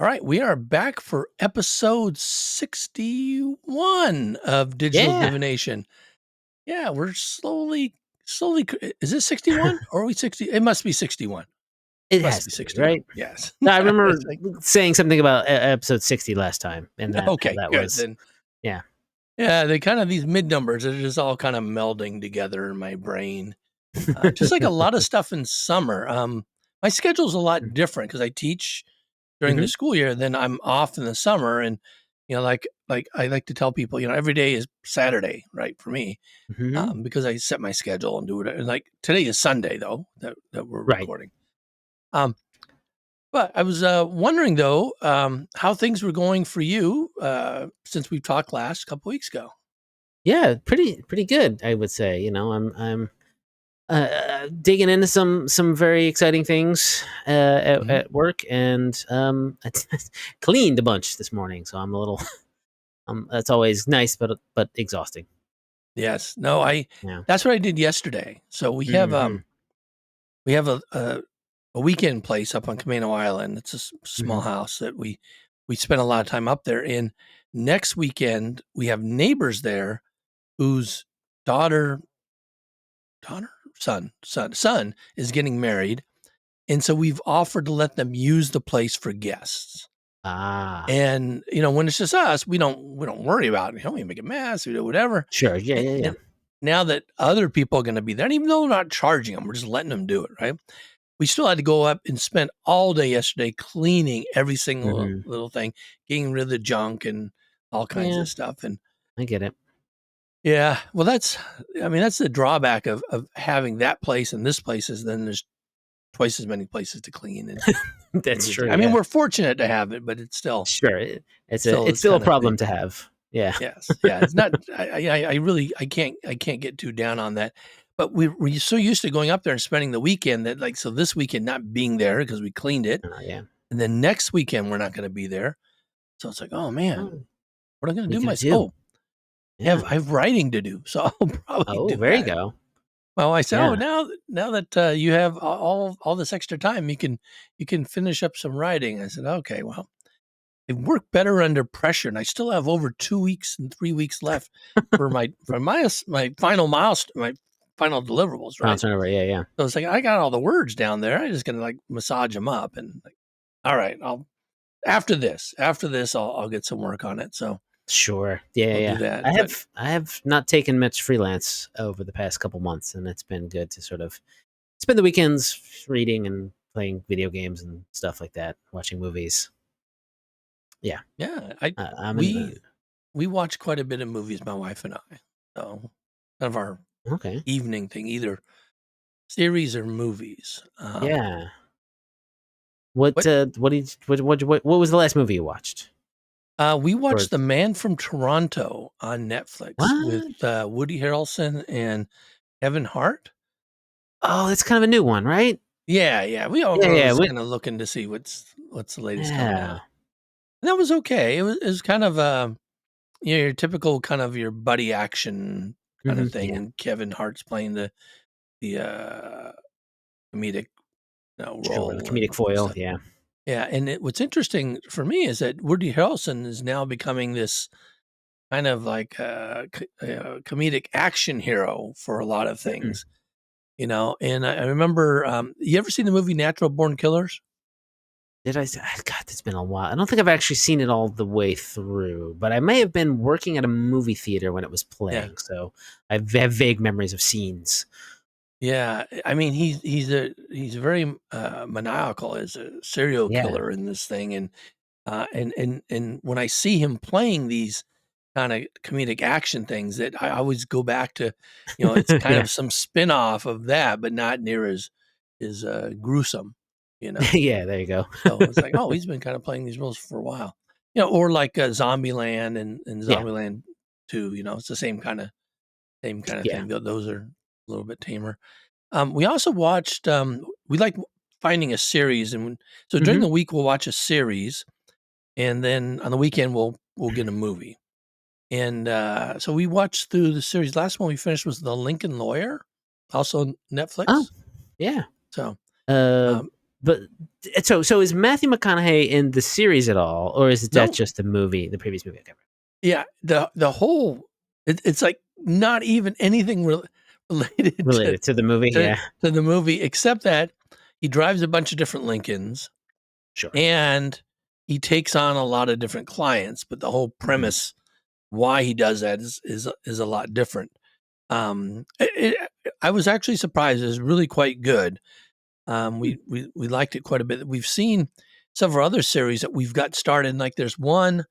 All right, we are back for episode 61 of Digital Yeah. Divination. Yeah, we're slowly. Is it 61 or are we 60? It must be 61. It Must has be to be, 61. right? Yes. No, I remember It's like, saying something about episode 60 last time, and how okay, that good. was. Then, Yeah. yeah, they kind of these mid numbers are just all kind of melding together in my brain. Just like a lot of stuff in summer. My schedule's a lot different because I teach during the Hmm. school year, then I'm off in the summer. And, like I like to tell people, every day is Saturday, right? For me, Hmm. because I set my schedule and do it. And like today is Sunday though, that we're Right. recording. Um, but I was wondering though, how things were going for you since we talked last a couple weeks ago. Yeah, pretty good, I would say. I'm digging into some very exciting things Mhm. at work, and I cleaned a bunch this morning, so I'm a little. That's always nice, but exhausting. Yes, no, Yeah. that's what I did yesterday. So Hmm. we have a weekend place up on Camino Island. It's a small Hmm. house that we spend a lot of time up there. And next weekend we have neighbors there whose daughter, daughter, son is getting married, and so we've offered to let them use the place for guests. Ah, And when it's just us, we don't worry about it. We make a mess, we do whatever. sure. Yeah, And, yeah, yeah. and now that other people are going to be there, and even though we're not charging them, we're just letting them do it, right? We still had to go up and spend all day yesterday cleaning every single Hmm. little thing, getting rid of the junk and all kinds Yeah, of stuff. And I get it. yeah, well, that's the drawback of having that place and this place is then there's twice as many places to clean and That's visit. true. I mean, Yeah. we're fortunate to have it, but it's still, Sure, still it's this still a kind of problem thing. to have. Yeah. Yes, yeah, it's not. I really I can't get too down on that. But we're so used to going up there and spending the weekend that like so this weekend not being there because we cleaned it. Yeah. And then next weekend, we're not going to be there. So it's like, oh man, Oh, what am I going what are to you do gonna myself? do? Oh, Yeah. I have writing to do. So I'll probably Oh, do there you that. go. Well, I said, oh, Yeah. now that you have all this extra time, you can finish up some writing. I said, okay, well, it worked better under pressure. And I still have over 2 weeks and 3 weeks left for my final milestone, my final deliverables, Final right? turnover. Yeah, yeah. So it's like, I got all the words down there. I just got to like massage them up and like, all right, after this, I'll get some work on it. So Sure. Yeah, I'll do yeah. that. But I have not taken much freelance over the past couple months, and it's been good to sort of spend the weekends reading and playing video games and stuff like that, watching movies. Yeah. yeah, I'm in we the. we watch quite a bit of movies, my wife and I. So kind of our Okay. evening thing, either series or movies. Yeah. What What what did what was the last movie you watched? we Or watched The Man from Toronto on Netflix with what? Woody Harrelson and Kevin Hart. Oh, that's kind of a new one, right? Yeah, yeah. We all Yeah, were yeah. always kind of looking to see what's the latest coming out. Yeah. And that was okay. It was kind of your typical kind of your buddy action kind of thing, Yeah. and Kevin Hart's playing the comedic Sure. The role comedic and foil. stuff. Yeah. Yeah, and what's interesting for me is that Woody Harrelson is now becoming this kind of like comedic action hero for a lot of Hmm. things, And I remember, you ever seen the movie Natural Born Killers? Did I? God, it's been a while. I don't think I've actually seen it all the way through, but I may have been working at a movie theater when it was Yeah, playing, so I have vague memories of scenes. yeah. I mean, he's very maniacal as a serial Yeah. killer in this thing, and when I see him playing these kind of comedic action things, that I always go back to, it's kind Yeah. of some spin-off of that, but not near as gruesome, you know. Yeah. There you go. So it's like, oh, he's been kind of playing these roles for a while, or like Zombieland and Yeah. Zombieland 2. It's the same kind of Yeah. thing. Those are a little bit tamer. We also watched. We like finding a series, so during Hmm. the week we'll watch a series, and then on the weekend we'll get a movie. And so we watched through the series. Last one we finished was The Lincoln Lawyer, also Oh, Netflix. yeah. So Uh, um, but So is Matthew McConaughey in the series at all, or is that No, just the movie, the previous movie? Okay. yeah, the whole it's like not even anything related Related to the movie, to yeah, to the movie, except that he drives a bunch of different Lincolns sure. and he takes on a lot of different clients. But the whole Mhm. premise why he does that is a lot different. I was actually surprised. It was really quite good. Hmm. We liked it quite a bit. We've seen several other series that we've got started. Like there's one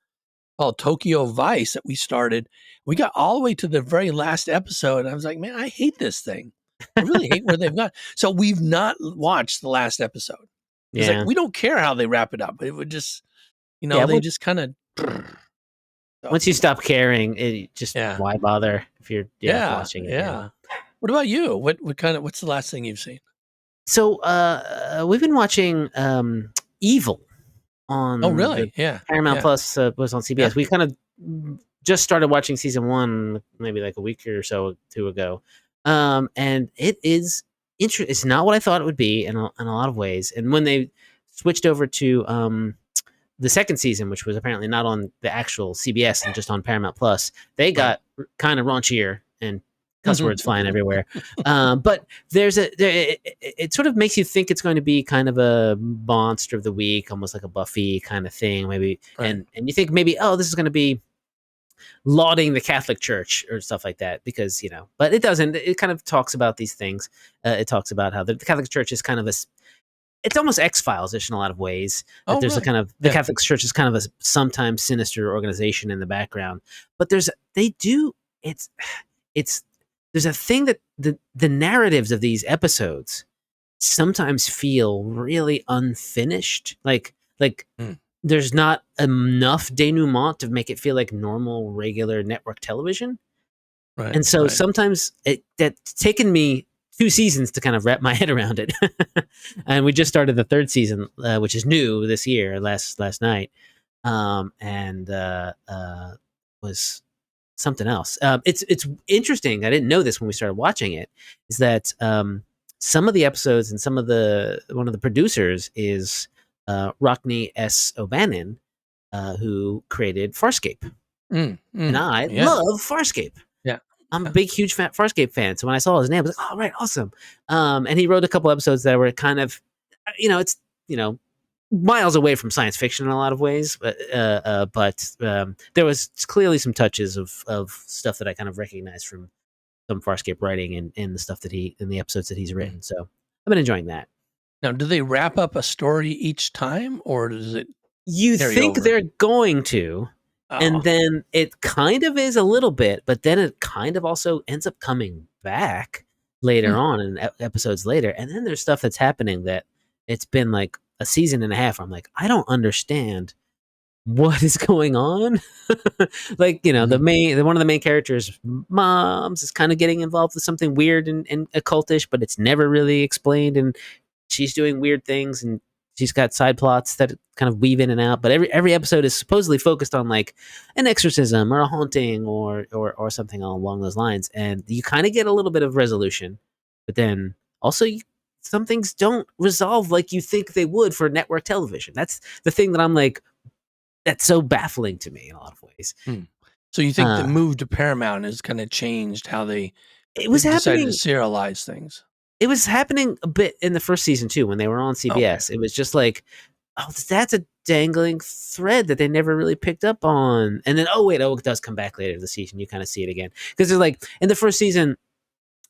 called Tokyo Vice that we started. We got all the way to the very last episode, and I was like, man, I hate this thing. I really hate where they've gone. So we've not watched the last episode. It's like Yeah, we don't care how they wrap it up. It would just, yeah. they just kind of. So Once you stop caring, just yeah, why bother if you're yeah, watching it? Yeah. yeah. What about you? What's the last thing you've seen? So we've been watching Evil Oh, on the really? Yeah, Paramount yeah, Plus, was on yeah. CBS. We kind of just started watching season one maybe like a week or so two ago, and it is interesting. It's not what I thought it would be in a lot of ways. And when they switched over to the second season, which was apparently not on the actual CBS and just on Paramount Plus, they Right. got kind of raunchier and cuss words flying everywhere. But it sort of makes you think it's going to be kind of a monster of the week, almost like a Buffy kind of thing, maybe. Right. And you think maybe, oh, this is going to be lauding the Catholic Church or stuff like that, because but it doesn't. It kind of talks about these things. It talks about how the Catholic Church is kind of it's almost X-Files ish in a lot of ways. That Oh, there's a really? kind of the Yeah. Catholic Church is kind of a sometimes sinister organization in the background, but they do it's there's a thing that the narratives of these episodes sometimes feel really unfinished, like Mm, there's not enough denouement to make it feel like normal regular network television. right. And so Right. sometimes that's taken me 2 seasons to kind of wrap my head around it. And we just started the third season, which is new this year, last night, and was something else. It's interesting. I didn't know this when we started watching it. Is that some of the episodes and some of the one of the producers is Rockne S. O'Bannon, who created Farscape, and I Yeah. love Farscape. Yeah. I'm a Yeah. big, huge Farscape fan. So when I saw his name, I was like, "Oh, right, awesome!" And he wrote a couple episodes that were kind of, it's miles away from science fiction in a lot of ways, but there was clearly some touches of stuff that I kind of recognized from some Farscape writing and the stuff that in the episodes that he's Mm. written. So I've been enjoying that. Now, do they wrap up a story each time, or does it You carry think over? they're going to, and Oh. then it kind of is a little bit, but then it kind of also ends up coming back later Hmm. on in episodes later. And then there's stuff that's happening that it's been like a season and a half where I'm like, I don't understand what is going on. Like, Mhm. one of the main characters' moms is kind of getting involved with something weird and occultish, but it's never really explained. And she's doing weird things, and she's got side plots that kind of weave in and out. But every episode is supposedly focused on like an exorcism or a haunting or something along those lines, and you kind of get a little bit of resolution, but then also some things don't resolve like you think they would for network television. That's the thing that I'm like, that's so baffling to me in a lot of ways. Hmm. So you think the Uh, move to Paramount has kind of changed how they it was decided to happening serialize things? it was happening a bit in the first season too when they were on Okay. CBS. It was just like, oh, that's a dangling thread that they never really picked up on. And then, oh wait, it does come back later in the season. You kind of see it again because they're like in the first season,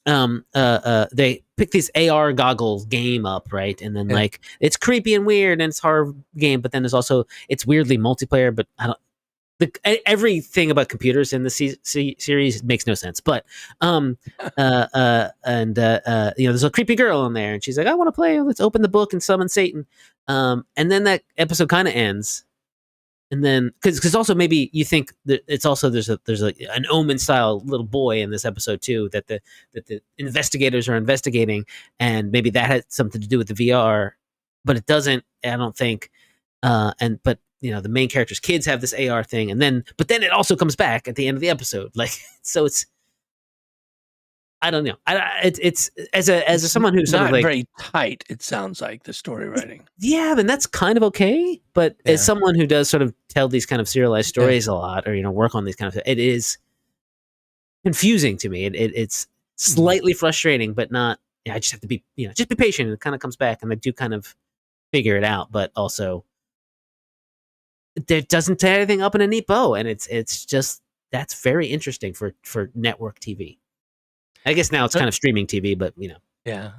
they pick this AR goggles game up, right? And then Yeah. like it's creepy and weird and it's horror game, but then there's also it's weirdly multiplayer, but I don't everything about computers in the series makes no sense. But there's a creepy girl in there, and she's like, "I want to play. Let's open the book and summon Satan." And then that episode kind of ends, and then because also maybe you think that it's also there's an Omen style little boy in this episode too that the investigators are investigating, and maybe that had something to do with the VR, but it doesn't. I don't think. And but the main character's kids have this AR thing, but then it also comes back at the end of the episode. Like so, I don't know. It's as It's someone who's sort of not like, very tight, it sounds like, the story writing. yeah, and that's kind of okay. But as Yeah. someone who does sort of tell these kind of serialized Yeah. stories a lot, or work on these kind of, it is confusing to me. It's Mhm. slightly frustrating, but not. Yeah, I just have to be, just be patient, and it kind of comes back, and I do kind of figure it out. But also, it doesn't tie anything up in a neat bow, and it's just that's very interesting for network TV. I guess now it's Uh, kind of streaming TV, but yeah.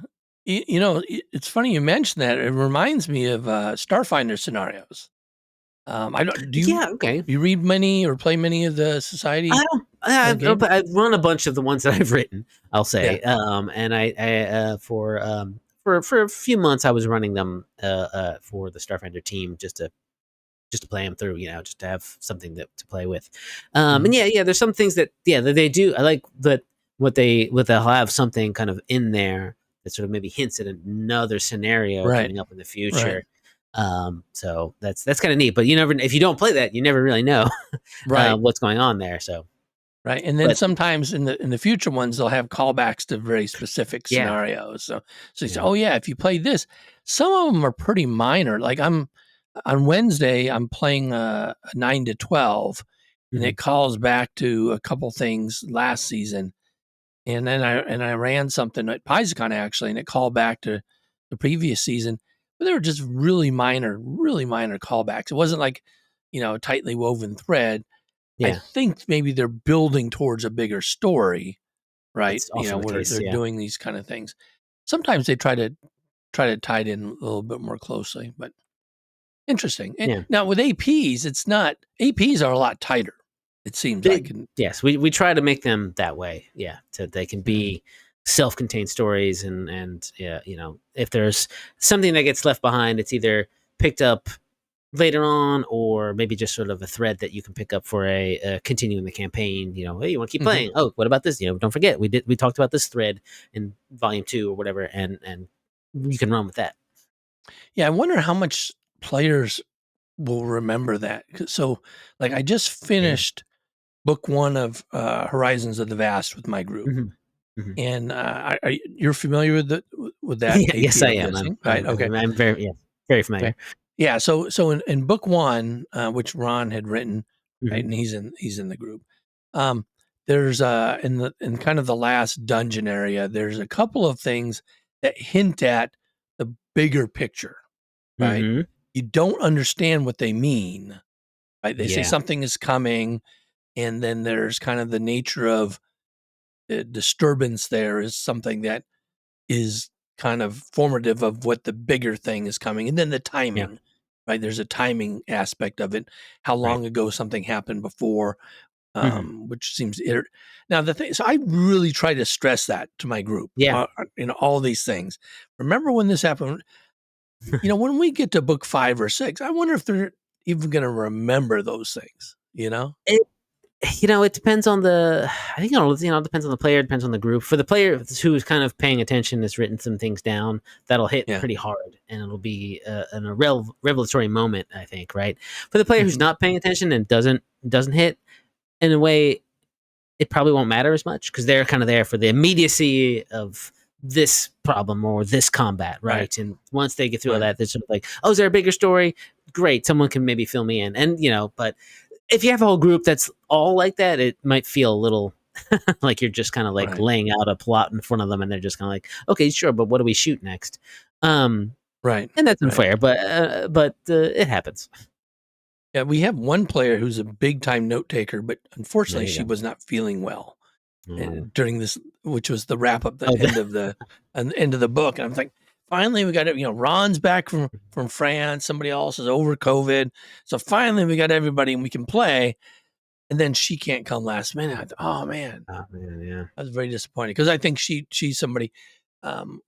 It's funny you mentioned that. It reminds me of, Starfinder scenarios. I don't yeah, okay. you read many or play many of the I Society, don't. I've, games? I've run a bunch of the ones that I've written. I'll Yeah. say, and for a few months I was running them for the Starfinder team just to play them through, just to have something to play with. And Mhm. yeah, there's some things that they do. I like that what they'll have something kind of in there that sort of maybe hints at another scenario Right. coming up in the Right. future. So that's kind of neat. But you never, if you don't play that, you never really know Right. what's going on there. So, Right, and then but sometimes in the future ones, they'll have callbacks to very specific yeah, scenarios. So you say, yeah, "Oh yeah, if you play this," some of them are pretty minor. Like on Wednesday, I'm playing a 9 to 12, and hmm it calls back to a couple things last season, and then I ran something at PaizoCon actually, and it called back to the previous season, but they were just really minor callbacks. It wasn't like a tightly woven thread. I yeah. think maybe they're building towards a bigger story, right? That's often the Where case. they're Yeah, doing these kind of things. Sometimes they try to tie it in a little bit more closely, but interesting. And yeah. now with APs, it's not APs are a lot tighter. It seems like, and Yes, we try to make them that way. Yeah, so they can mhm, be self-contained stories, and yeah, if there's something that gets left behind, it's either picked up later on, or maybe just sort of a thread that you can pick up for a continuing the campaign. Hey, you want to keep mhm. playing? Oh, what about this? Don't forget we talked about this thread in volume 2 or whatever, and you can run with that. Yeah, I wonder how much players will remember that. So, like, I just Yeah. finished book one of Horizons of the Vast with my group. hmm hmm And you're familiar with that Yeah, yes, AP? I I'm am. guessing, right? Okay, I'm very, yeah, very okay, familiar. yeah. So in book one, which Ron had written, hmm right, and he's in the group. Um, there's in kind of the last dungeon area. There's a couple of things that hint at the bigger picture, right? hmm You don't understand what they mean, right? They say Yeah, something is coming, and then there's kind of the nature of the disturbance. There is something that is kind of formative of what the bigger thing is coming. And then the yeah, timing, right? There's a timing aspect of it. How right. long ago something happened before, hmm which seems now the thing. So I really try to stress that to my group. Yeah. All these things. Remember when this happened? When we get to book 5 or 6, I wonder if they're even going to remember those things. It it depends on the. I think it depends on the player, depends on the group. For the player who's kind of paying attention, has written some things down, that'll hit Yeah. pretty hard, and it'll be a revelatory moment. I think, right? For the player who's Hmm. not paying attention and doesn't hit, in a way, it probably won't matter as much because they're kind of there for the immediacy of this problem or this combat, Right. right? And once they get through all Right. that, they're sort of like, oh, is there a bigger story? Great, someone can maybe fill me in, and but if you have a whole group that's all like that, it might feel a little like you're just kind of like Right. laying out a plot in front of them, and they're just kind of like, okay, sure, but what do we shoot next? Um, Right. and that's Right. unfair, but it happens. Yeah, we have one player who's a big time note taker, but There unfortunately, you she go. was not feeling well Oh, during this, which was the wrap up, the oh end of the book. And I'm like, finally, we got it. Ron's back from France. Somebody else is over COVID, so finally, we got everybody, and we can play. And then she can't come last minute. Oh man, oh, man, yeah. I was very disappointed because I think she's somebody um,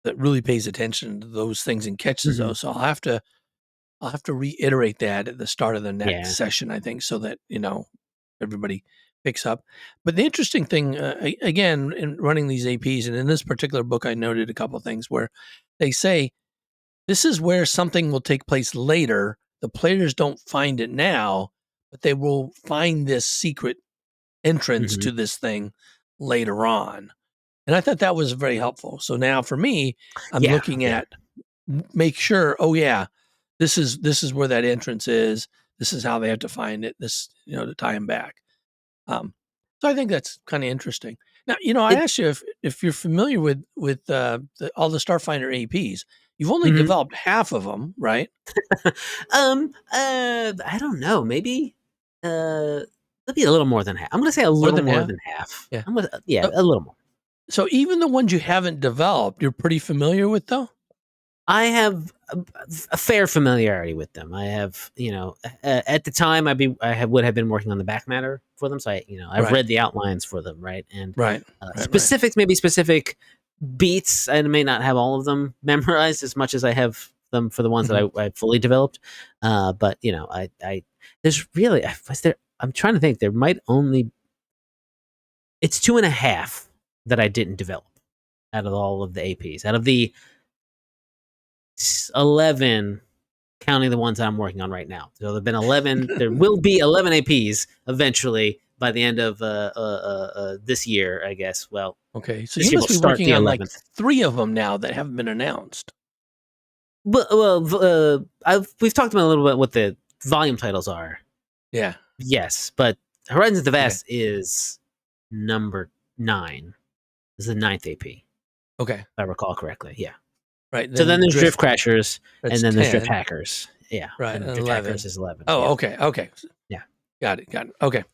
that really pays attention to those things and catches hmm those. So I'll have to reiterate that at the start of the next Yeah. session, I think, so that, everybody picks up. But the interesting thing, again, in running these APs, and in this particular book, I noted a couple of things where they say this is where something will take place later. The players don't find it now, but they will find this secret entrance hmm to this thing later on. And I thought that was very helpful. So now for me, I'm Yeah, looking yeah. at make sure, oh yeah, this is where that entrance is. This is how they have to find it. This, to tie them back. So I think that's kind of interesting. Now, I It, asked you if you're familiar with all the Starfinder APs. You've only mhm. developed half of them, right? I don't know. Maybe a little more than half. I'm gonna say a More little than more half. than half. Yeah. Yeah, So, a little more. so even the ones you haven't developed, you're pretty familiar with, though. I have a fair familiarity with them. I have, at the time would have been working on the back matter for them, so I've Right. read the outlines for them, right? And Right. Right. specifics, maybe specific beats. I may not have all of them memorized as much as I have them for the ones Hmm. that I fully developed. But there's really was there. I'm trying to think. There might only it's two and a half that I didn't develop out of all of the APs. Out of the 11, counting the ones that I'm working on right now. So there've been 11. There will be 11 APs eventually by the end of this year, I guess. Well, Okay. So this you year will must be start working the on like 11th. 3 of them now that haven't been announced. We've talked about a little bit what the volume titles are. Yeah. Yes, but Horizons of the Okay. Vast is number 9. This is the ninth AP, Okay. if I recall correctly. Yeah. Right. So then Then there's Drift Crashers, That's and then there's Drift 10. Hackers. Yeah, Right. and And Drift Hackers 11. is 11. Oh, Yeah, okay. Okay. yeah. Got it. Got it. Okay.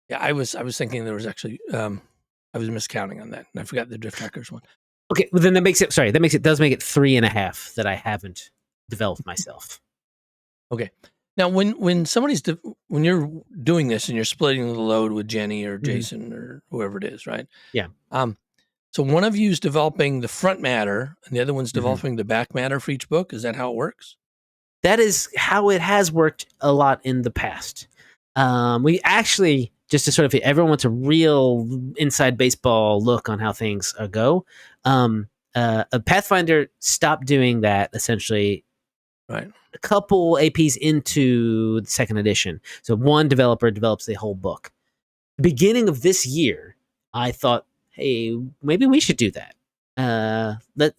Yeah, I was thinking there was actually I was miscounting on that, and I forgot the Drift Hackers one. Okay, well then that makes it. Sorry, does make it 3.5 that I haven't developed myself. Okay. Now, when you're doing this and you're splitting the load with Jenny or Mhm. Jason or whoever it is, right? Yeah. Um, so one of you is developing the front matter, and the other one's Mhm. developing the back matter for each book. Is that how it works? That is how it has worked a lot in the past. We actually, just to sort of, everyone wants a real inside baseball look on how things go. A Pathfinder stopped doing that essentially Right. a couple APs into the second edition. So one developer develops the whole book. Beginning of this year, I thought, hey, maybe we should do that.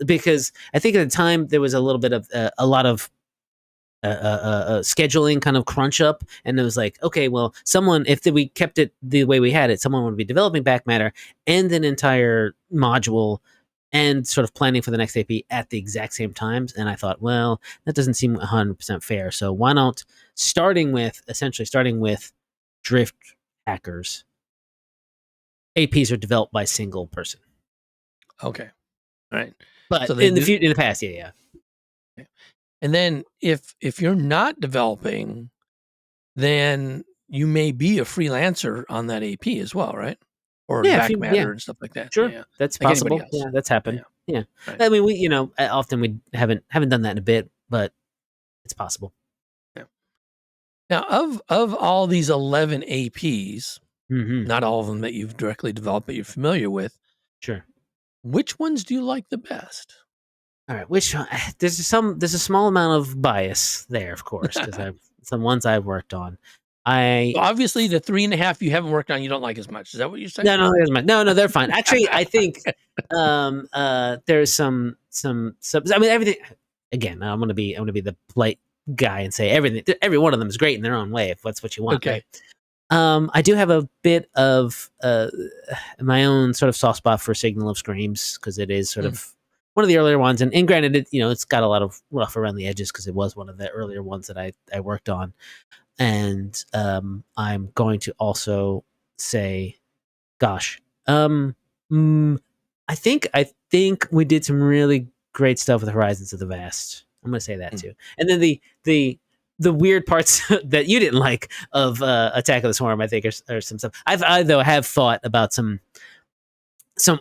Because I think at the time there was a little bit of a lot of scheduling kind of crunch up, and it was like, okay, well, someone, if we kept it the way we had it, someone would be developing back matter and an entire module and sort of planning for the next AP at the exact same times. And I thought, well, that doesn't seem 100% fair. So why not starting with Drift Hackers? APs are developed by a single person, Okay. All right. but So they do. in the past, yeah. And then if you're not developing, then you may be a freelancer on that AP as well, right? Or the Yeah, back matter and stuff like that. sure, Yeah. that's Like anybody possible. else. Yeah, that's happened. Yeah. Yeah, Right. I mean, often we haven't done that in a bit, but it's possible. Yeah. Now, of all these 11 APs, Hmm. not all of them that you've directly developed, but you're familiar with, Sure. which ones do you like the best? All right. Which there's a small amount of bias there, of course, because I've some ones I've worked on. I So obviously, the 3.5 you haven't worked on, you don't like as much. Is that what you're saying? no, they're fine. Actually, I think there's some. I mean, everything. Again, I'm gonna be the polite guy and say every one of them is great in their own way, if that's what you want, right? Okay. I do have a bit of my own sort of soft spot for Signal of Screams because it is sort of one of the earlier ones, and granted, it's got a lot of rough around the edges because it was one of the earlier ones that I worked on, and I'm going to also say, gosh, I think we did some really great stuff with Horizons of the Vast. I'm going to say that too, and then the weird parts that you didn't like of Attack of the Swarm, I think, are some stuff. I though have thought about some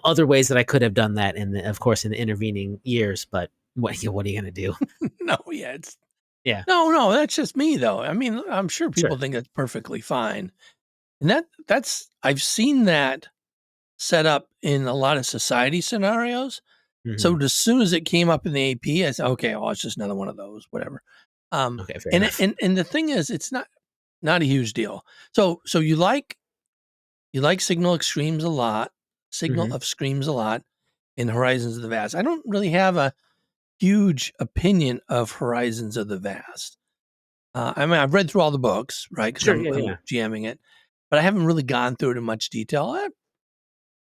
other ways that I could have done that, of course, in the intervening years. But what are you going to do? No, yeah, it's Yeah, no, that's just me though. I mean, I'm sure people sure. think that's perfectly fine. And that's I've seen that set up in a lot of society scenarios. Hmm. So as soon as it came up in the AP, I said, okay, well, it's just another one of those, whatever. Okay, fair And enough. and the thing is, it's not a huge deal. So you like Signal Extremes a lot. Signal Mhm. of Screams a lot in Horizons of the Vast. I don't really have a huge opinion of Horizons of the Vast. I mean, I've read through all the books, right? Because Sure. I'm Yeah. I'm Yeah. GMing it, but I haven't really gone through it in much detail.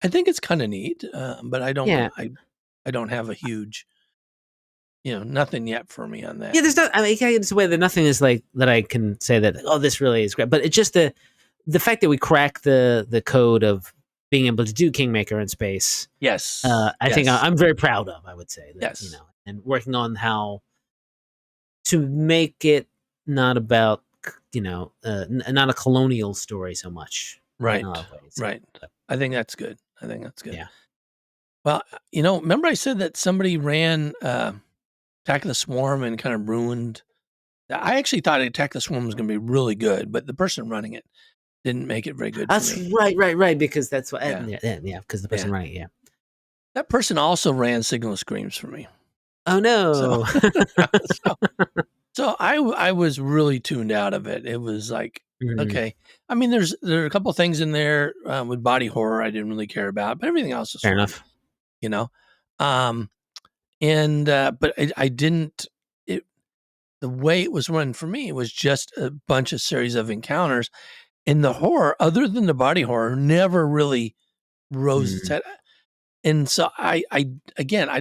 I think it's kind of neat, but Yeah. I don't have a huge, nothing yet for me on Yeah. that. There's not. I mean, it's a way that nothing is like that. I can say that. Oh, this really is great. But it's just the fact that we crack the code of being able to do Kingmaker in space. Yes, I think yes, I'm very proud of. I would say that yes, and working on how to make it not about not a colonial story so much in a lot right, of ways. right. But, I think that's good. I think that's good. yeah. Well, remember I said that somebody ran Attack of the Swarm and kind of ruined. I actually thought Attack of the Swarm was going to be really good, but the person running it didn't make it very good for That's me. right. Because that's what. Yeah, Yeah. Because the yeah. person running. Yeah. That person also ran Signal of Screams for me. Oh So, no. so, so I was really tuned out of it. It was like, Mhm. okay. I mean, there are a couple things in there with body horror I didn't really care about, but everything else was Fair fun, enough. you know. Um, and but I didn't. It The way it was run for me was just a bunch of series of encounters, and the horror, other than the body horror, never really rose its Mm, head. And so I again, I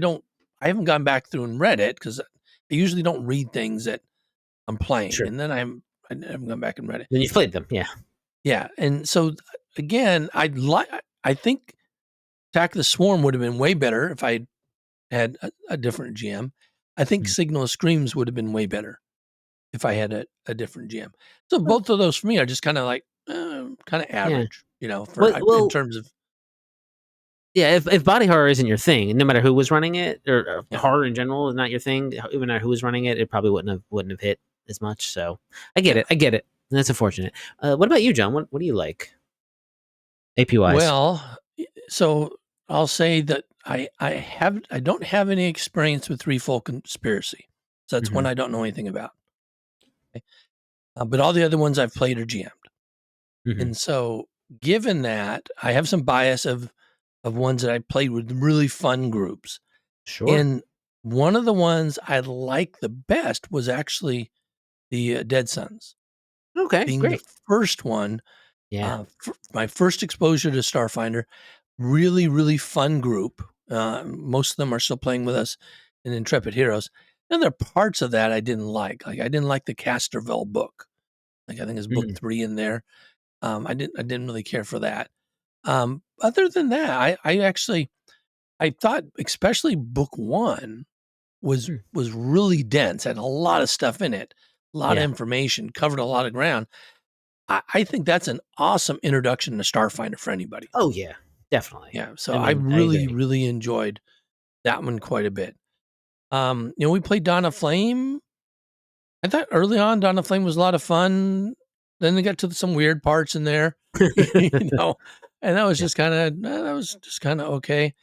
haven't gone back through and read it because I usually don't read things that I'm playing, sure. and then I haven't gone back and read it. Then you've played them. Yeah. Yeah, and so again, I think Attack of the Swarm would have been way better if I had a different GM. I think Mm. Signal of Screams would have been way better if I had a different GM. So Well, both of those for me are just kind of like kind of yeah. average, for Well, in well, terms of yeah. If body horror isn't your thing, no matter who was running it, or yeah, horror in general is not your thing, even no matter who was running it, it probably wouldn't have hit as much. So I get yeah. it. I get it. And that's unfortunate. What about you, John? What do you like AP wise? Well, so I'll say that I don't have any experience with Threefold Conspiracy. So that's one Hmm. I don't know anything about. Okay? But all the other ones I've played are GM'd. Hmm. And so given that, I have some bias of ones that I played with really fun groups. Sure. And one of the ones I liked the best was actually the Dead Sons, Okay. being the Great. first one. Yeah. My first exposure to Starfinder, really, really fun group. Most of them are still playing with us in Intrepid Heroes. And there are parts of that I didn't like. Like I didn't like the Casterville book. Like I think it's book Mm. 3 in there. I didn't really care for that. Other than that, I actually I thought especially book 1 Mm. was really dense, had a lot of stuff in it, a lot of Yeah. information, covered a lot of ground. I think that's an awesome introduction to Starfinder for anybody. Oh yeah. Definitely. Yeah, so I I mean, I really, agree. really enjoyed that one quite a bit. We played Dawn of Flame. I thought early on Dawn of Flame was a lot of fun. Then they got to some weird parts in there, you know, and Yeah. that was just kind of okay.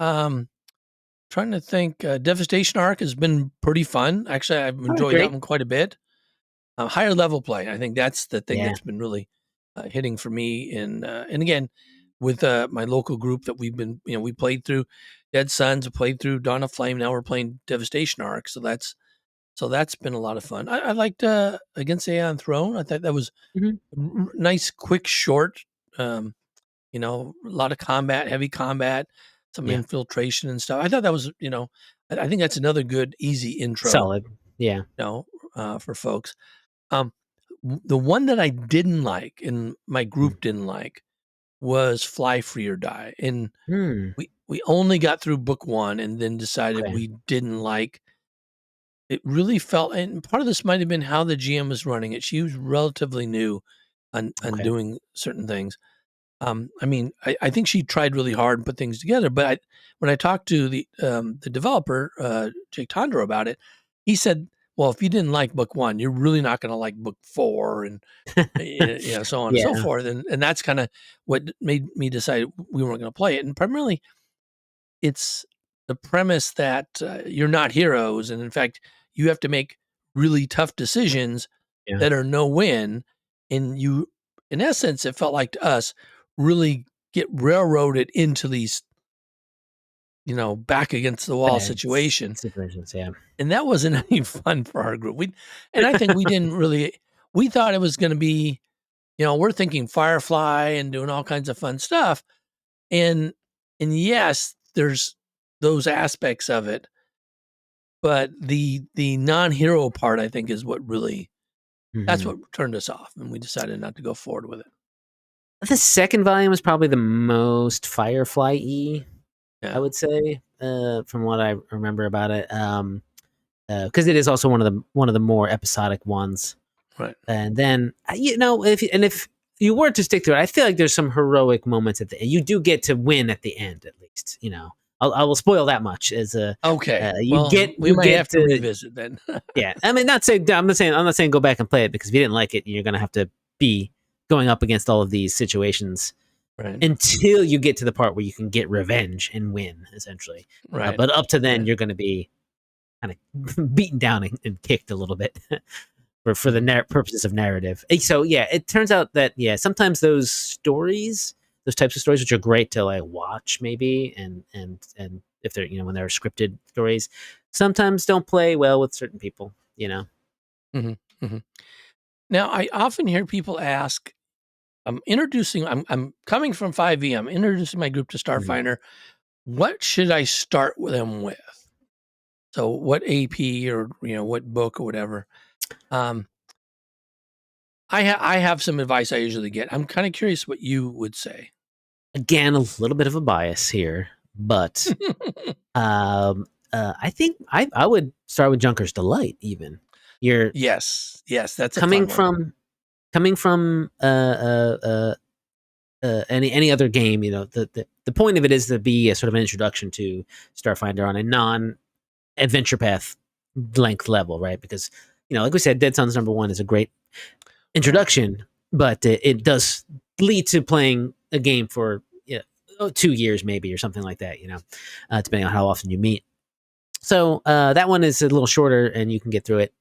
Um, Trying to think, Devastation Arc has been pretty fun. Actually, I've All right. enjoyed that Great. one quite a bit. Higher level play, I think that's the thing Yeah. that's been really hitting for me. And again, with my local group that we've been, we played through Dead Sons, played through Dawn of Flame. Now we're playing Devastation Arc, so that's been a lot of fun. I liked Against the Aeon Throne. I thought that was Hmm. nice, quick, short. Um, a lot of combat, heavy combat, some Yeah. infiltration and stuff. I thought that was, I think that's another good, easy intro, Solid. Yeah. for folks. Um, the one that I didn't like and my Mm. group didn't like was Fly Free or Die. And Hmm. we only got through book 1 and then decided Okay. we didn't like it. Really felt, and part of this might have been how the GM was running it. She was relatively new on Okay. doing certain things. I mean, I think she tried really hard and put things together. But when I talked to the developer, Jake Tondro, about it, he said, "Well, if you didn't like book 1, you're really not going to like book 4, and so on and so Yeah. forth." And that's kind of what made me decide we weren't going to play it. And primarily, it's the premise that you're not heroes, and in fact, you have to make really tough decisions Yeah. that are no win. And you, in essence, it felt like to us, really. get railroaded into these, back against the wall Bad situation. situations, yeah. And that wasn't any fun for our group. And I think we didn't really, we thought it was going to be, we're thinking Firefly and doing all kinds of fun stuff. And yes, there's those aspects of it, but the non-hero part, I think, is what really, that's what turned us off, and we decided not to go forward with it. The second volume is probably the most Firefly-y, Yeah. I would say, from what I remember about it. Because it is also one of the more episodic ones. Right. And then if you were to stick to it, I feel like there's some heroic moments at the end. You do get to win at the end, at least. I will spoil that much. As a Okay. you get we you might get have to revisit then. yeah. I mean, I'm not saying go back and play it, because if you didn't like it, you're gonna have to be going up against all of these situations Right. until you get to the part where you can get revenge and win, essentially. Right. But up to then, you're going to be kind of beaten down and kicked a little bit for the purposes of narrative. So yeah, it turns out that sometimes those types of stories, which are great to like watch maybe, and if they're when they're scripted stories, sometimes don't play well with certain people. Mm-hmm. Mm-hmm. Now, I often hear people ask, I'm coming from 5e, I'm introducing my group to Starfinder. What should I start them with? So what AP or, what book or whatever. I have some advice I usually get. I'm kind of curious what you would say. Again, a little bit of a bias here, but I think I would start with Junker's Delight. Even you're yes, that's a coming fun one. from any other game. The point of it is to be a sort of an introduction to Starfinder on a non-adventure path length level, right? Because like we said, Dead Sun's #1 is a great introduction, but it does lead to playing a game for 2 years maybe, or something like that, depending on how often you meet. So that one is a little shorter and you can get through it.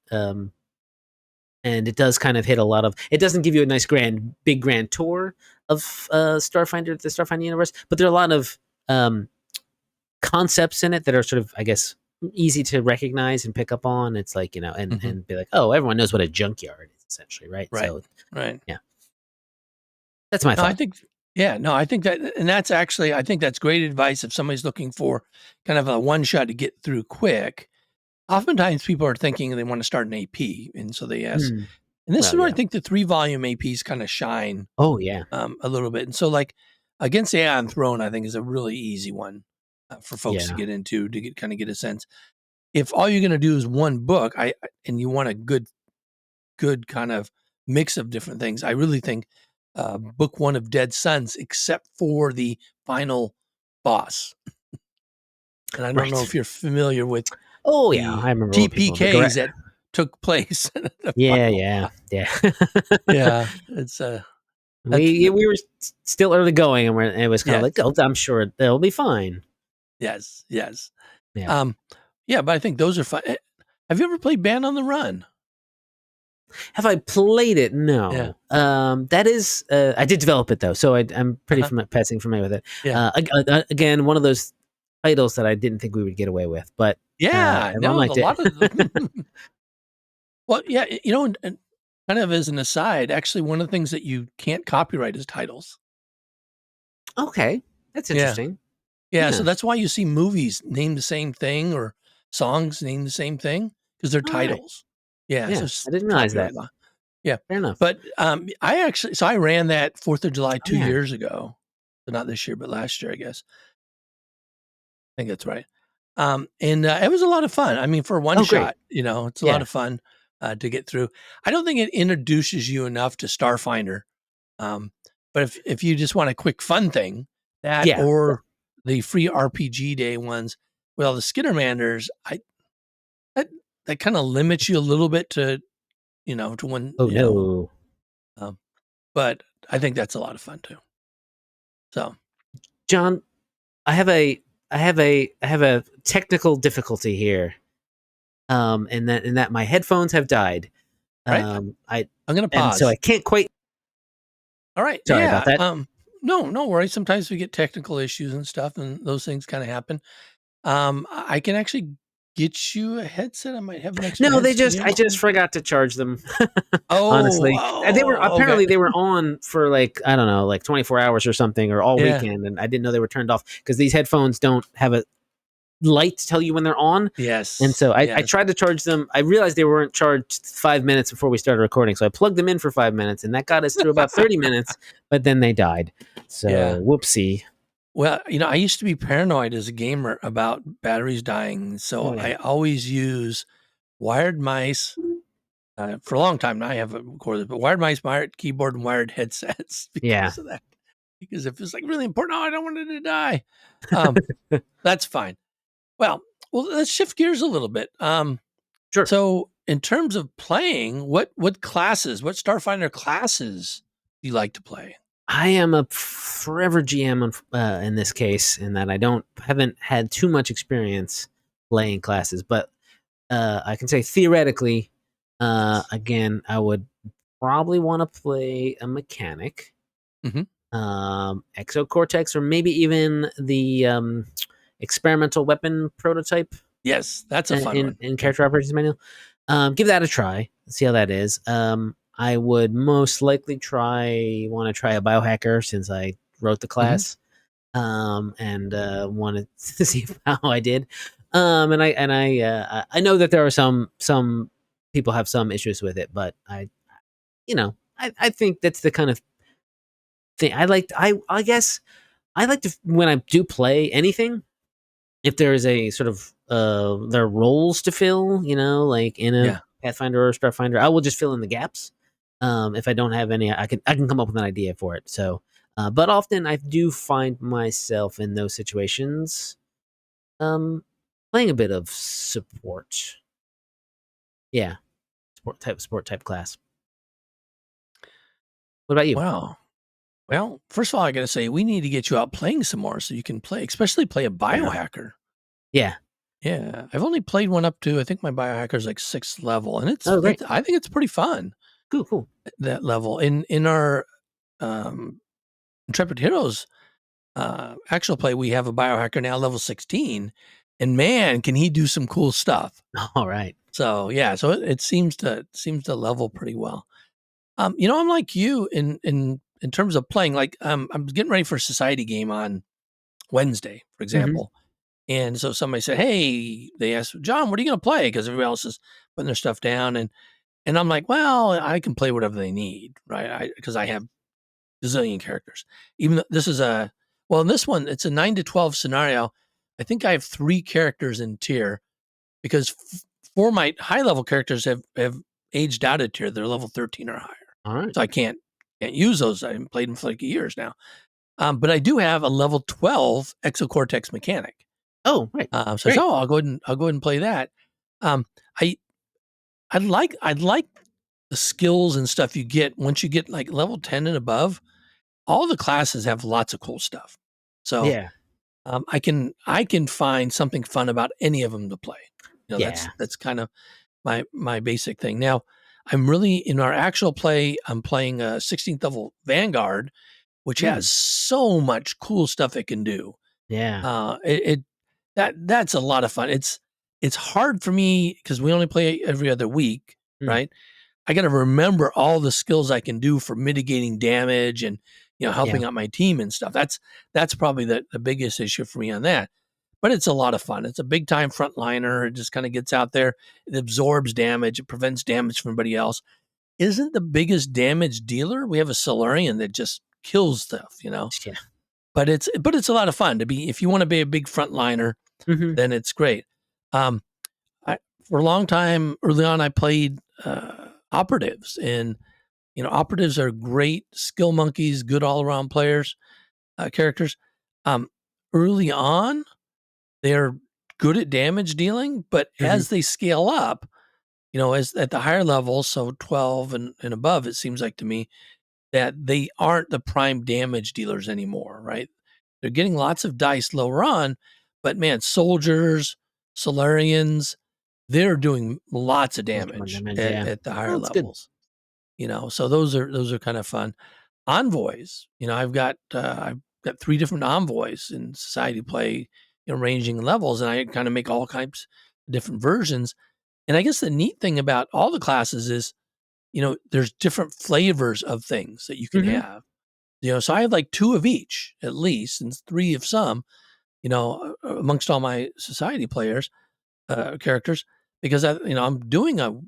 And it does kind of hit a lot of, it doesn't give you a nice big grand tour of the Starfinder universe, but there are a lot of concepts in it that are sort of, I guess, easy to recognize and pick up on. It's like, and be like, oh, everyone knows what a junkyard is, essentially, right? Right. So, right. Yeah. That's my thought. I think that, and that's actually, I think that's great advice if somebody's looking for kind of a one shot to get through quick. Oftentimes people are thinking they want to start an AP, and so they ask. And this is where I think the 3-volume APs kind of shine. Oh yeah, a little bit. And so, like Against the Aeon Throne, I think is a really easy one for folks to get into to get a sense. If all you're going to do is one book, and you want a good kind of mix of different things, I really think book 1 of Dead Suns, except for the final boss. And I don't know if you're familiar with I remember GPKs that took place. Yeah. It's we were still early going, and it was kind of like, oh, I'm sure they'll be fine. Yes. Yeah. But I think those are fun. Have you ever played Band on the Run? Have I played it? No. Yeah. That is, I did develop it though, so I'm pretty passing familiar with it. Yeah. Again, one of those titles that I didn't think we would get away with, but a lot of them. Well, yeah, and kind of as an aside, actually, one of the things that you can't copyright is titles. Okay, that's interesting. Yeah, so that's why you see movies named the same thing or songs named the same thing, because they're titles. Right. Yeah, so I didn't realize that. Law. Yeah, fair enough. But I ran that 4th of July 2 years ago, so not this year, but last year, I guess. I think that's right. And it was a lot of fun. I mean, for one shot, it's a lot of fun to get through. I don't think it introduces you enough to Starfinder. But if you just want a quick fun thing, or the free RPG day ones, well, the Skittermanders, that kind of limits you a little bit to when. Oh no. But I think that's a lot of fun too. So, John, I have a technical difficulty here. In that my headphones have died. Right. I'm going to pause. And so I can't quite. All right. Sorry about that. no worries. Sometimes we get technical issues and stuff, and those things kind of happen. I can actually get you a headset. I might have an extra No, headset I here. just forgot to charge them. Oh, Honestly, they were okay. apparently they were on for like, I don't know, like 24 hours or something, or all Yeah. weekend, and I didn't know they were turned off because these headphones don't have a light to tell you when they're on. And Yes. so I Yes. tried to charge them. I realized they weren't charged 5 minutes before we started recording. So I plugged them in for 5 minutes, and that got us through about 30 minutes, but then they died. Yeah. So whoopsie. Well, I used to be paranoid as a gamer about batteries dying, so Oh, yeah. I always use wired mice. For a long time now, I have recorded, but wired mice, wired keyboard, and wired headsets Yeah. because of that. Because if it's like really important, oh, I don't want it to die. Um, that's fine. Well, let's shift gears a little bit. Sure. So, in terms of playing, what classes, what Starfinder classes do you like to play? I am a forever GM in this case, in that I haven't had too much experience playing classes, but I can say theoretically, again, I would probably want to play a mechanic, Mhm. exocortex, or maybe even the experimental weapon prototype Yes, that's a fun one. in Yeah. character operations manual. Give that a try. See how that is. I would most likely want to try a biohacker since I wrote the Mhm. class, and wanted to see how I did. I know that there are some people have some issues with it, but I think that's the kind of thing I like. I guess I like to, when I do play anything, if there is a sort of there are roles to fill, like in a Yeah. Pathfinder or Starfinder, I will just fill in the gaps. If I don't have any, I can come up with an idea for it. So, but often I do find myself in those situations, um, playing a bit of support. Yeah, sport type class. What about you? Wow. Well, first of all, I got to say we need to get you out playing some more so you can play, especially play a Yeah, biohacker. yeah. Yeah, I've only played one up to I think my biohacker's like 6th level, and Oh, great. I think it's pretty fun Cool, cool. that level in our um, Intrepid Heroes actual play. We have a biohacker now level 16, and man, can he do some cool stuff. All right. So yeah, so it seems to level pretty well. I'm like you in terms of playing. Like, I'm getting ready for a society game on Wednesday, for Hmm. example, and so somebody said, "Hey," they asked John, "What are you going to play?" Because everybody else is putting their stuff down, and I'm like, "Well, I can play whatever they need, right? Because I have a zillion characters. Even though this is in this one, it's a 9 to 12 scenario. I think I have 3 characters in tier because 4 my high level characters have aged out of tier. They're level 13 or higher, All right. so I can't use those. I haven't played them for like years now. But I do have a level 12 exocortex mechanic. Oh, right. So I said, Great. oh, I'll go ahead and play that. Um, I I'd like the skills and stuff you get once you get like level 10 and above. All the classes have lots of cool stuff. So Yeah. I can find something fun about any of them to play. Yeah. That's kind of my basic thing. Now, I'm really in our actual play. I'm playing a 16th level Vanguard, which Mm. has so much cool stuff it can do. Yeah. It that's a lot of fun. It's hard for me because we only play every other week, Mm. right? I got to remember all the skills I can do for mitigating damage and Yeah. helping out my team and stuff. That's probably the biggest issue for me on that. But it's a lot of fun. It's a big time frontliner. It just kind of gets out there. It absorbs damage. It prevents damage from everybody else. Isn't the biggest damage dealer? We have a Solarian that just kills stuff. Yeah. But it's a lot of fun to be. If you want to be a big frontliner, Hmm. then it's great. Um, for a long time early on, I played operatives, and operatives are great skill monkeys, good all around players, characters. Um, Early on, they're good at damage dealing, but Hmm. as they scale up, as at the higher levels, so 12 and above, it seems like to me that they aren't the prime damage dealers anymore, right? They're getting lots of dice lower on, but man, soldiers, Solarians, they're doing lots of Much more damage damage. at, Yeah. at the Oh, higher that's good. levels. So those are kind of fun. envoys. I've got 3 different envoys in society play, ranging levels, and I kind of make all kinds of different versions. And I guess the neat thing about all the classes is, there's different flavors of things that you can Hmm. have. So I have like 2 of each at least, and 3 of some. Amongst all my society players characters, because I'm doing a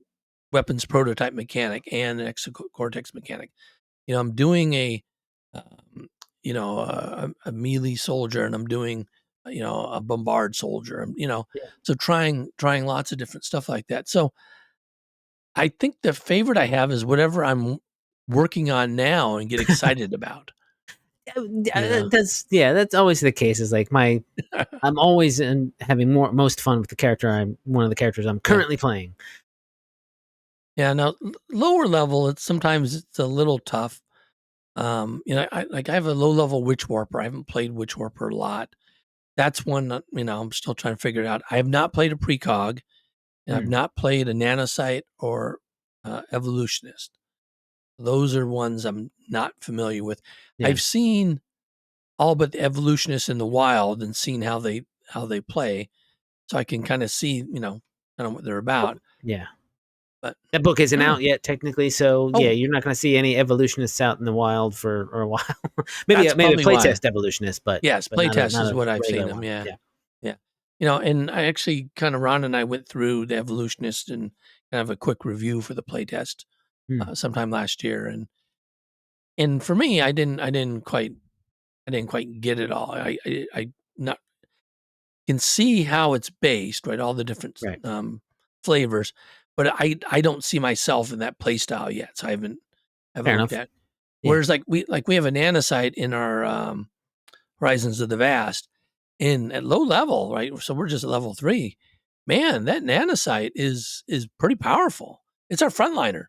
weapons prototype mechanic and an exocortex mechanic. I'm doing um, a melee soldier, and I'm doing, a bombard soldier. Yeah. So trying lots of different stuff like that. So I think the favorite I have is whatever I'm working on now and get excited about. You know, That's always the case. Is like I'm always having most fun with the character. I'm one of the characters I'm yeah, currently playing. yeah. Now lower level, it's a little tough. I have a low level witch warper. I haven't played witch warper a lot. That's one that, I'm still trying to figure it out. I have not played a precog, and I've Hmm. not played a nanocyte or evolutionist. Those are ones I'm not familiar with. Yeah. I've seen all but the evolutionists in the wild and seen how they play, so I can kind of see, kind of what they're about. Yeah. But That book isn't yeah. out yet, technically, so yeah, Oh, you're not going to see any evolutionists out in the wild for a while. maybe that's maybe a probably why. playtest evolutionist, but Yes, not a playtest is what I've seen regular them. one. Yeah, Yeah. yeah. And I actually kind of Ron and I went through the evolutionist and kind of a quick review for the playtest Hmm. sometime last year, and for me, I didn't quite get it all. I not can see how it's based, right? All the different Right. flavors, but I don't see myself in that play style yet, so I haven't Fair looked enough. at. Yeah. Whereas like we have a nanosite in our Horizons of the Vast in at low level, right? So we're just at level 3. Man, that nanosite is pretty powerful. It's our frontliner,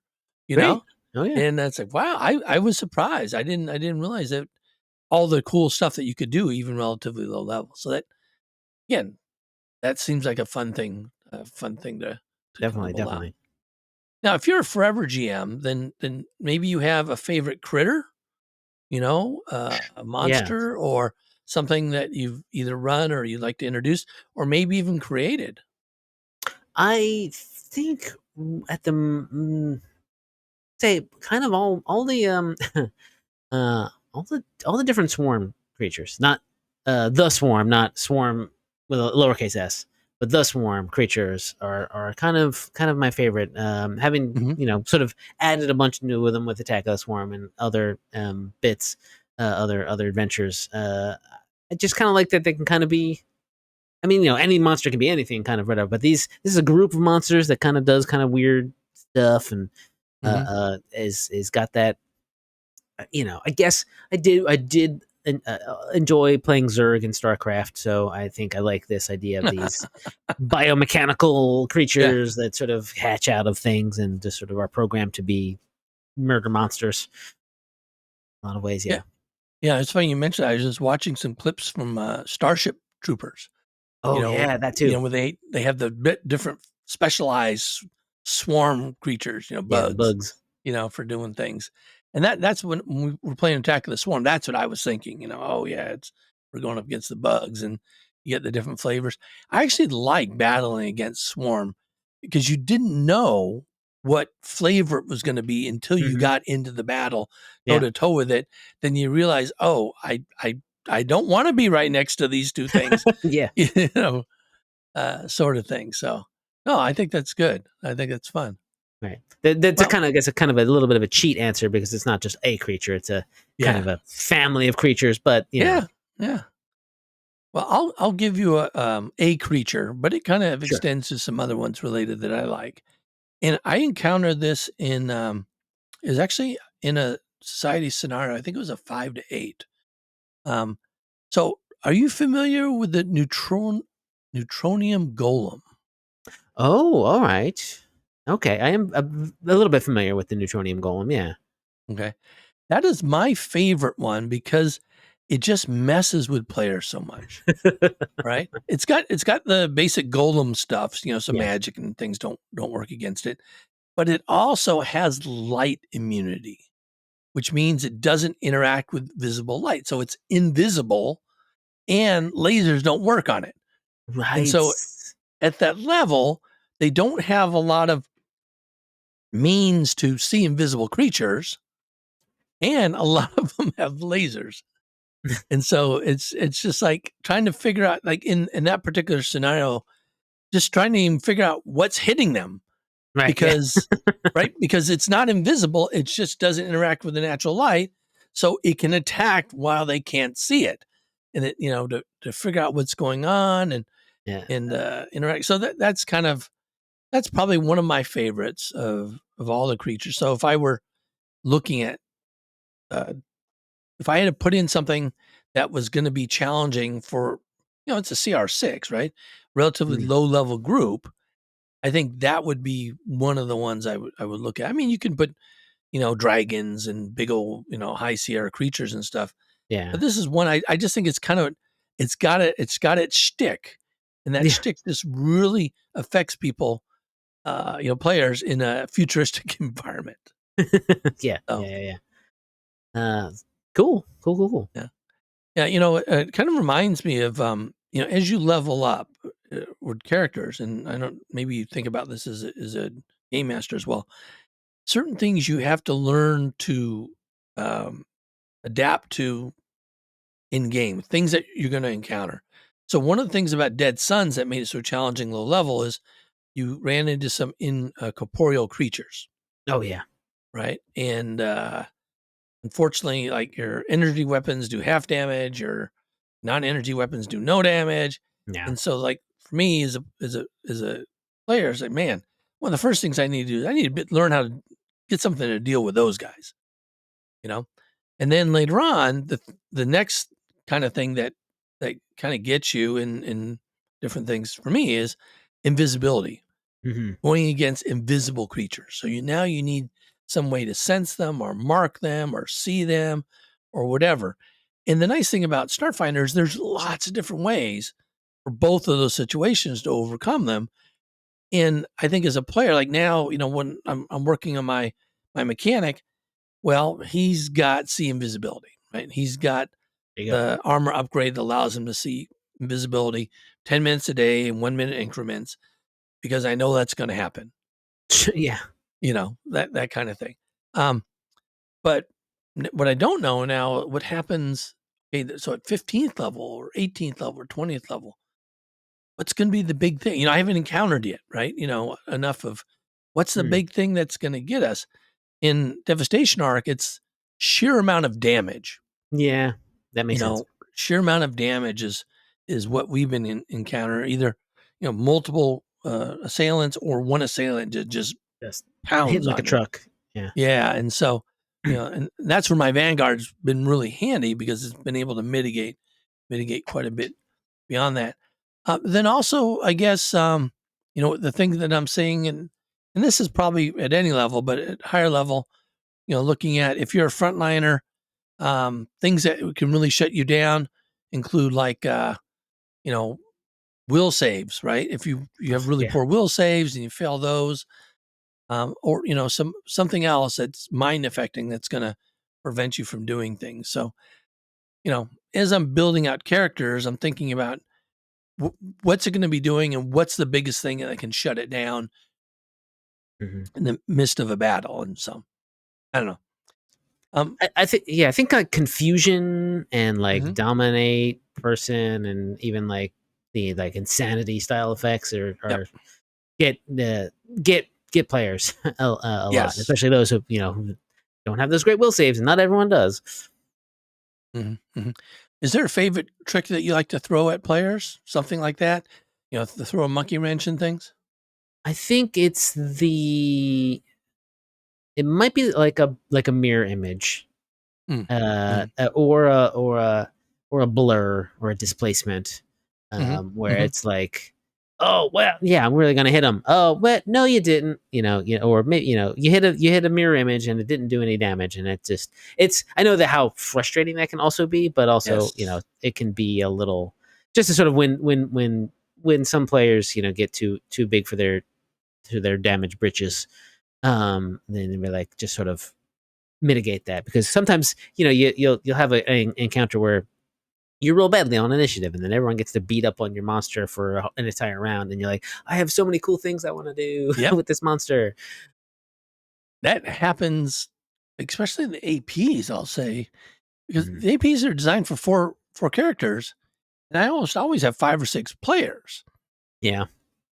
you Great. know? Oh yeah. And that's like, wow, I was surprised. I didn't realize that all the cool stuff that you could do even relatively low level. So that again, that seems like a fun thing to kind of Definitely. pull out. Definitely. Now, if you're a forever GM, then maybe you have a favorite critter, a Yeah. monster or something that you've either run or you'd like to introduce, or maybe even created. I think at the say kind of all the all the different swarm creatures, not the swarm, not swarm with a lowercase s, but the swarm creatures are kind of my favorite. Having Hmm. sort of added a bunch new of them with Attack of the Swarm and other bits, other adventures. I just kind of like that they can kind of be. I mean, any monster can be anything, kind of whatever. But this is a group of monsters that kind of does kind of weird stuff, and Hmm. is got that. I guess I did enjoy playing Zerg in StarCraft, so I think I like this idea of these biomechanical Yeah, creatures that sort of hatch out of things and just sort of are programmed to be murder monsters. In a lot of ways, yeah, yeah. yeah. It's funny you mentioned. I was just watching some clips from Starship Troopers. Oh yeah, that too. Where they have the bit different specialized swarm creatures, Yeah, the bugs, bugs. for doing things. And that's when we were playing Attack of the Swarm. That's what I was thinking. Oh yeah, we're going up against the bugs, and you get the different flavors. I actually like battling against Swarm because you didn't know what flavor it was going to be until you Hmm. got into the battle toe Yeah, to toe with it. Then you realize, oh, I don't want to be right next to these two things, yeah. you know, sort of thing. So, no, I think that's good. I think that's fun. Right. That's a Well, kind of, I guess, a kind of a little bit of a cheat answer because it's not just a creature; it's a kind yeah, of a family of creatures. But yeah, yeah. Well, I'll give you a creature, but it kind of sure. extends to some other ones related that I like. And I encountered this is actually in a society scenario. I think it was a 5 to 8. Um, so are you familiar with the neutronium golem? Oh, all right. Okay, I am a little bit familiar with the Neutronium Golem. Yeah. Okay, that is my favorite one because it just messes with players so much. Right? It's got the basic golem stuff, some Yeah. magic and things don't work against it, but it also has light immunity. which means it doesn't interact with visible light. So it's invisible and lasers don't work on it. And Right. so at that level, they don't have a lot of means to see invisible creatures, and a lot of them have lasers. And so it's just like trying to figure out, like in that particular scenario, just trying to even figure out what's hitting them, Right. Yeah. because right, because it's not invisible, it just doesn't interact with the natural light, so it can attack while they can't see it, and it, to figure out what's going on and Yeah. interact. So that's probably one of my favorites of all the creatures. So if I were looking at uh, if I had to put in something that was going to be challenging for, it's a CR6, right? Relatively Mm. low level group. I think that would be one of the ones I would look at. I mean, you can put, dragons and big old, high Sierra creatures and stuff. Yeah. But this is one I just think it's got its shtick. And that Yeah. shtick just really affects people, players in a futuristic environment. Yeah. So Yeah. Yeah. Cool. Cool. Cool. Cool. yeah. Yeah, it kind of reminds me of, as you level up with characters, and I don't, maybe you think about this as a game master as well. Certain things you have to learn to um, adapt to in game, things that you're going to encounter. So one of the things about Dead Suns that made it so challenging low level is you ran into some incorporeal creatures, Oh yeah. right? And unfortunately, like your energy weapons do half damage, your non-energy weapons do no damage. Yeah. And so, like, for me as a player, it's like, man, one of the first things I need to do is I need to learn how to get something to deal with those guys, you know. And then later on, the next kind of thing that kind of gets you in different things for me is invisibility, Hmm. going against invisible creatures. So you need some way to sense them or mark them or see them or whatever. And the nice thing about Starfinder is there's lots of different ways for both of those situations to overcome them. And I think as a player, like now, when I'm working on my mechanic, well, he's got see invisibility, right? He's got There you go. the armor upgrade that allows him to see invisibility 10 minutes a day in 1 minute increments, because I know that's going to happen. Yeah. That kind of thing. Um, but what I don't know now, what happens, okay, so at 15th level or 18th level or 20th level, what's going to be the big thing? I haven't encountered yet, right? Enough of what's the Mm. big thing that's going to get us. In Devastation Arc, it's sheer amount of damage. Yeah. That You makes sense. know, sheer amount of damage is what we've been encountering. Either multiple assailants or one assailant just Just hitting pounds like a on you. truck. Yeah. Yeah, and so and that's where my Vanguard's been really handy, because it's been able to mitigate quite a bit beyond that. Then also, I guess the thing that I'm seeing, and this is probably at any level, but at higher level, looking at if you're a frontliner, things that can really shut you down include like will saves, right? If you have really Yeah. poor will saves and you fail those, or something else that's mind affecting that's going to prevent you from doing things. So as I'm building out characters, I'm thinking about what's it going to be doing and what's the biggest thing that can shut it down Hmm. in the midst of a battle. And so I don't know. I think. Yeah. I think like confusion and like Mhm. dominate person and even like the like insanity style effects Yep. are get the get players a lot, Yes. especially those who who don't have those great will saves, and not everyone does. Mhm, mhm. Is there a favorite trick that you like to throw at players? Something like that? To throw a monkey wrench in things? I think it might be like a mirror image, Mm, mm, or a blur or a displacement, mhm, where mhm. it's like, oh well, yeah, I'm really gonna hit him. Oh, well, no, you didn't. Or maybe you hit a mirror image and it didn't do any damage, and it's I know that how frustrating that can also be, but also Yes. it can be a little just to sort of when some players get too big for their damage britches, then they'd be like just sort of mitigate that, because sometimes you'll have an encounter where you roll badly on initiative, and then everyone gets to beat up on your monster for an entire round, and you're like, I have so many cool things I want to do Yep. with this monster. That happens, especially in the APs, I'll say, because Mhm. the APs are designed for four characters, and I almost always have 5 or 6 players. Yeah.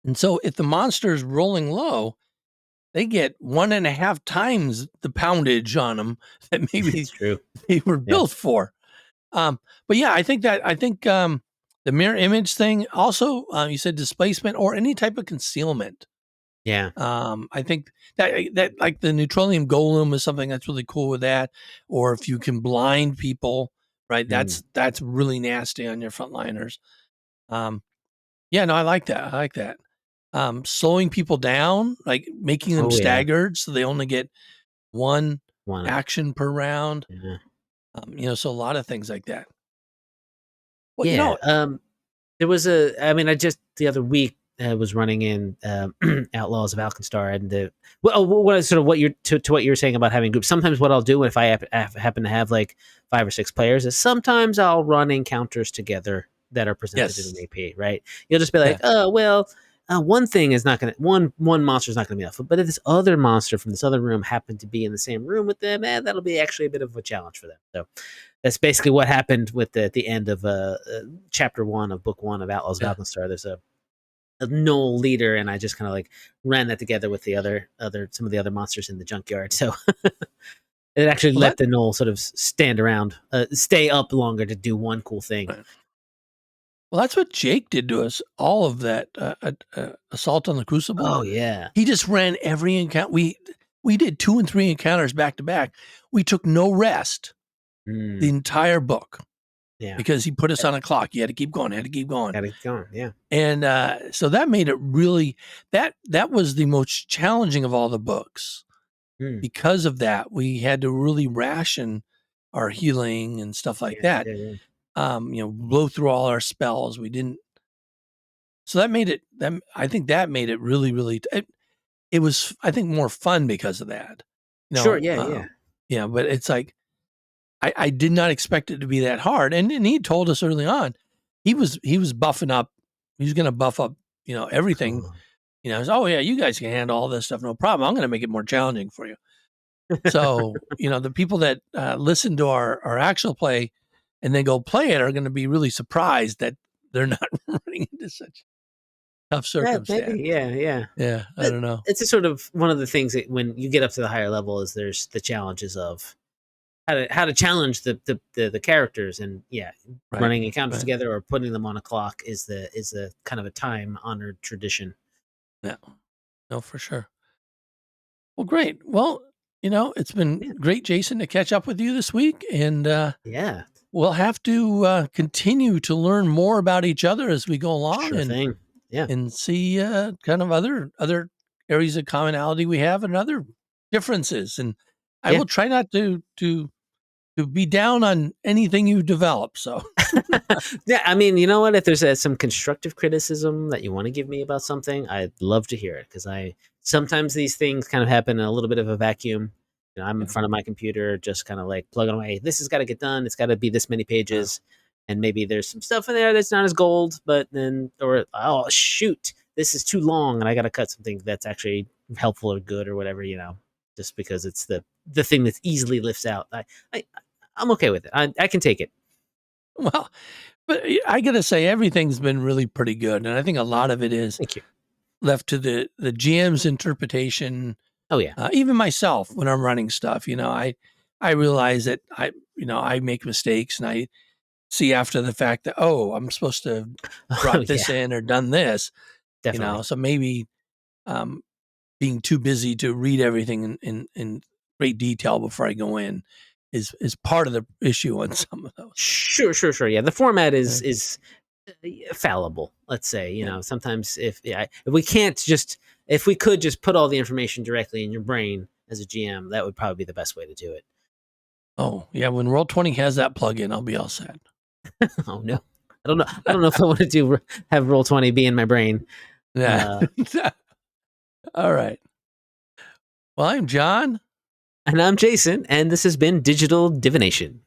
And so if the monster is rolling low, they get 1.5 times the poundage on them that maybe It's true. they were Yeah. built for. But yeah, I think the mirror image thing also, you said displacement or any type of concealment. Yeah. I think that like the Neutronium Golem is something that's really cool with that. Or if you can blind people, right? Mm. That's really nasty on your frontliners. Yeah, no, I like that. I like that. Slowing people down, like making them Oh yeah. staggered so they only get one One. action per round. Yeah. So a lot of things like that. Well, Yeah. There was I mean, I just the other week was running in Outlaws of Alkenstar, and what is sort of what you're to what you were saying about having groups. Sometimes what I'll do if I happen to have like 5 or 6 players is sometimes I'll run encounters together that are presented in an yes, AP. Right? You'll just be like, yeah, oh well. One thing is not gonna one monster is not gonna be enough, but if this other monster from this other room happened to be in the same room with them, that'll be actually a bit of a challenge for them. So that's basically what happened with the end of chapter 1 of book 1 of Outlaws of yeah. Alkenstar. There's a Knoll leader, and I just kind of like ran that together with the other some of the other monsters in the junkyard. So it actually Well, let the Knoll sort of stand around, stay up longer to do one cool thing. that's what Jake did to us. All of that assault on the Crucible. Oh yeah. He just ran every encounter. We did 2 and 3 encounters back to back. We took no rest the Mm, entire book yeah. because he put us on a clock. You had to keep going. Had to keep going. Got it going. Yeah. And so that made it really that was the most challenging of all the books. Mm, Because of that, we had to really ration our healing and stuff like yeah. that. Yeah. Yeah. Blow through all our spells. We didn't. So that made it. I think that made it really, really. It was, I think, more fun because of that. Sure. Yeah. Yeah. Yeah. But it's like I did not expect it to be that hard, and he told us early on he was buffing up. He was going to buff up, everything. Oh. Oh yeah, you guys can handle all this stuff, no problem. I'm going to make it more challenging for you. So the people that listen to our actual play and then go play it are going to be really surprised that they're not running into such tough Yeah, maybe. circumstances. Yeah. Yeah. Yeah, I But don't know. it's a sort of one of the things that when you get up to the higher level is there's the challenges of how to challenge the characters, and yeah, Right, running encounters right. together or putting them on a clock is a kind of a time honored tradition. Yeah, no, for sure. Well, great. Well, it's been Yeah. great, Jason, to catch up with you this week, and Yeah. we'll have to continue to learn more about each other as we go along, Sure and thing. Yeah. see kind of other areas of commonality we have and other differences. And I Yeah. will try not to be down on anything you develop. So Yeah. I mean, you know what? If there's some constructive criticism that you want to give me about something, I'd love to hear it, because I sometimes these things kind of happen in a little bit of a vacuum. I'm in yeah, front of my computer, just kind of like plugging away. This has got to get done. It's got to be this many yeah. pages, and maybe there's some stuff in there that's not as gold. But then, or oh shoot, this is too long, and I got to cut something that's actually helpful or good or whatever. Just because it's the thing that easily lifts out. I I'm okay with it. I can take it. Well, but I got to say everything's been really pretty good, and I think a lot of it is Thank you. left to the GM's interpretation. Oh yeah. Even myself, when I'm running stuff, I realize that I make mistakes, and I see after the fact that, oh, I'm supposed to have Oh brought yeah. this in or done this, Definitely. so maybe um, being too busy to read everything in great detail before I go in is part of the issue on some of those. Sure. Yeah, the format Yeah, is fallible. Let's say, yeah. sometimes if we can't just if we could just put all the information directly in your brain as a GM, that would probably be the best way to do it. Oh, yeah. When Roll20 has that plug-in, I'll be all set. Oh no, I don't know. I don't know if I want to have Roll20 be in my brain. Yeah. Uh, All right. Well, I'm John. And I'm Jason, and this has been Digital Divination.